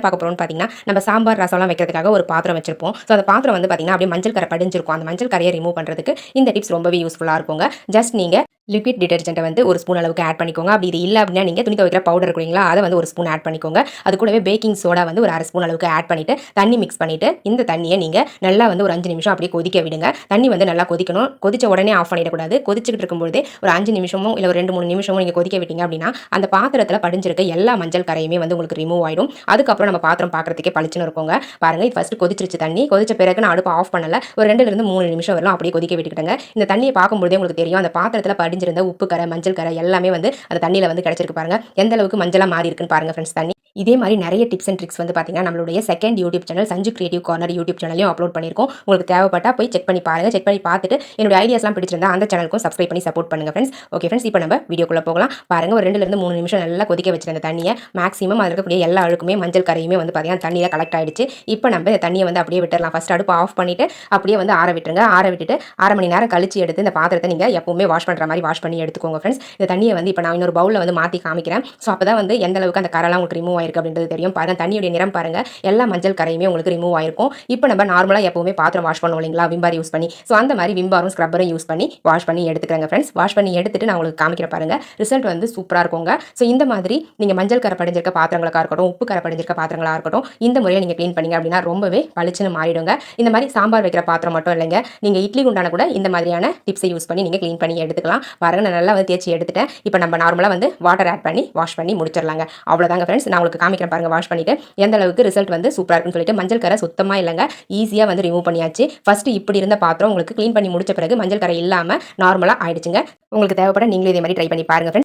பார்க்க போறோம்னு பார்த்தீங்கன்னா, நம்ம சாம்பார், ரசம்லாம் வைக்கிறதுக்காக ஒரு பாத்திரம் வச்சிருப்போம். ஸோ அந்த பாத்திரம் வந்து பார்த்தீங்கன்னா, அப்படியே மஞ்சள் கரை படிஞ்சிருக்கும். அந்த மஞ்சள் கரைய ரிமூவ் பண்றதுக்கு இந்த டிப்ஸ் ரொம்பவே யூஸ்ஃபுல்லா இருக்குங்க. ஜஸ்ட் நீங்க லிக்விட் டிடர்ஜென்ட்ட வந்து 1 ஸ்பூன் அளவுக்கு ஆட் பண்ணிக்கோங்க. அப்படி இது இல்ல அப்படின்னா, நீங்க துணி துவைக்கிற பவுடர் இருக்கு இல்லைங்களா, அத வந்து 1 ஸ்பூன் ஆட் பண்ணிக்கோங்க. அது கூடவே பேக்கிங் சோடா வந்து ஒரு 1/2 ஸ்பூன் அளவுக்கு ஆட் பண்ணிட்டு, தண்ணி மிக்ஸ் பண்ணிட்டு, இந்த தண்ணிய நீங்க நல்லா வந்து ஒரு 5 நிமிஷம் அப்படியே கொதிக்க விடுங்க. தண்ணி வந்து நல்லா கொதிக்கணும். கொதிச்ச உடனே ஆஃப் பண்ணிடக்கூடாது. கொதிச்சுக்கிட்டு இருக்கும்போதே ஒரு 5 நிமிஷமோ இல்ல ஒரு 2, 3 நிமிஷமோ நீங்க கொதிக்க விட்டீங்க அப்படின்னா, அந்த பாத்திரத்துல படிஞ்சிருக்க எல்லா மஞ்சள் கரையுமே வந்து உங்களுக்கு ரிமூவ் ஆயிடும். அதுக்கப்புறம் நம்ம பாத்திரம் பார்க்கறதுக்கே பளிச்சுன்னு இருக்குங்க. பாருங்க, இது ஃபர்ஸ்ட் கொதிச்சிருச்சு தண்ணி. கொதிச்ச பிறகு நான் அடுப்ப ஆஃப் பண்ணல. ஒரு 2லிருந்து 3 நிமிஷம் வரலாம் அப்படியே கொதிக்க விட்டுக்கிட்டேங்க. இந்த தண்ணிய பார்க்கும்போதே உங்களுக்கு தெரியும். அந்த பாத்திரத்துல படிஞ்சிருந்த உப்பு கரை, மஞ்சள் கரை எல்லாமே வந்து அந்த தண்ணியில வந்து கிடைச்சிருக்கு பாருங்க. எந்த அளவுக்கு மஞ்சளா மாறி இருக்குன்னு பாருங்க ஃப்ரெண்ட்ஸ் தண்ணி. இதே மாதிரி நிறைய டிப்ஸ் அண்ட் ட்ரிக்ஸ் வந்து பார்த்தீங்கன்னா, நம்மளுடைய second YouTube channel Sanju creative corner YouTube சேனலையும் அப்லோட் பண்ணியிருக்கோம். உங்களுக்கு தேவைப்பட்டா போய் செக் பண்ணி பாருங்க. செக் பண்ணி பார்த்துட்டு என்னோட ஐடியாஸ்லாம் பிடிச்சிருந்தா அந்த சேனலுக்கும் சப்ஸ்கிரைப் பண்ணி சப்போர்ட் பண்ணுங்க ஃப்ரெண்ட்ஸ். ஓகே ஃப்ரெண்ட்ஸ், இப்போ நம்ம வீடியோக்குள்ள போகலாம். பாருங்க, ஒரு 2லிருந்து 3 நிமிஷம் நல்லா கொதிக்க வச்சிருந்த தண்ணியை மேக்ஸிமம் அதில் இருக்கக்கூடிய எல்லா அழுக்குமே மஞ்சள் கரையுமே வந்து பார்த்தீங்கன்னா தண்ணியில் கலெக்ட் ஆயிடுச்சு. இப்போ நம்ம இந்த தண்ணியை வந்து அப்படியே விட்டுறலாம். ஃபர்ஸ்ட் அடுப்பு ஆஃப் பண்ணிட்டு அப்படியே வந்து ஆற விட்டுருங்க. ஆற விட்டுட்டு 1/2 மணி நேரம் கழிச்சு எடுத்து இந்த பாத்திரத்தை நீங்கள் எப்பவுமே வாஷ் பண்ணுற மாதிரி வாஷ் பண்ணி எடுத்துக்கோங்க ஃப்ரெண்ட்ஸ். இந்த தண்ணியை வந்து இப்போ நான் இன்னொரு பவுலில் வந்து மாற்றி காமிக்கிறேன். ஸோ அப்போ தான் வந்து எந்த அளவுக்கு அந்த கரெல்லாம் உங்களுக்கு ரிமூவ் ஆயிருக்கு அப்படின்றது தெரியும். பாருங்க, தண்ணியுடைய நிறம் பாருங்க, எல்லா மஞ்சள் கரையுமே உங்களுக்கு ரிமூவ் ஆயிருக்கும். இப்போ நம்ம நார்மலா எப்பவுமே பாத்திரம் வாஷ் பண்ணுவோம் இல்லைங்களா, விம்பார் யூஸ் பண்ணி. ஸோ அந்த மாதிரி விம்பாரும் ஸ்க்ரப்பரும் யூஸ் பண்ணி வாஷ் பண்ணி எடுத்துக்கிறேங்க ஃப்ரெண்ட்ஸ். வாஷ் பண்ணி எடுத்துட்டு நான் உங்களுக்கு காமிக்கிற பாருங்க, ரிசல்ட் வந்து சூப்பரா இருக்குங்க. ஸோ இந்த மாதிரி நீங்க மஞ்சள் கரை படிஞ்சிருக்க பாத்திரங்களா இருக்கட்டும், உப்பு கரை படிஞ்சிருக்க பாத்திரங்களா இருக்கட்டும், இந்த முறையில் நீங்க க்ளீன் பண்ணீங்க அப்படின்னா ரொம்பவே பளிச்சுன்னு மாறிடுங்க. இந்த மாதிரி சாம்பார் வைக்கிற பாத்திரம் மட்டும் இல்லைங்க, நீங்க இட்லி குண்டான கூட இந்த மாதிரியான டிப்ஸை யூஸ் பண்ணி நீங்க க்ளீன் பண்ணி எடுத்துக்கலாம். பாருங்க, நான் நல்லா வந்து தேய்ச்சி எடுத்துட்டேன். இப்போ நம்ம நார்மலா வந்து வாட்டர் ஆட் பண்ணி வாஷ் பண்ணி முடிச்சிடலாங்க. அவ்வளவுதாங்க ஃப்ரெண்ட்ஸ். நான் உங்களுக்கு காமிக்கிறேன் பாருங்க, வாஷ் பண்ணிட்டு எந்த அளவுக்கு ரிசல்ட் வந்து சூப்பரா இருக்குன்னு சொல்லிட்டு. மஞ்சள் கரை சுத்தமா இல்லைங்க, ஈஸியா வந்து ரிமூவ் பண்ணியாச்சு. ஃபர்ஸ்ட் இப்படி இருந்த பாத்திரம் உங்களுக்கு க்ளீன் பண்ணி முடிச்ச பிறகு மஞ்சள் கரை இல்லாம நார்மலா ஆயிடுச்சுங்க. உங்களுக்கு தேவைப்பட நீங்களும் இதே மாதிரி ட்ரை பண்ணி பாருங்க ஃப்ரெண்ட்ஸ்.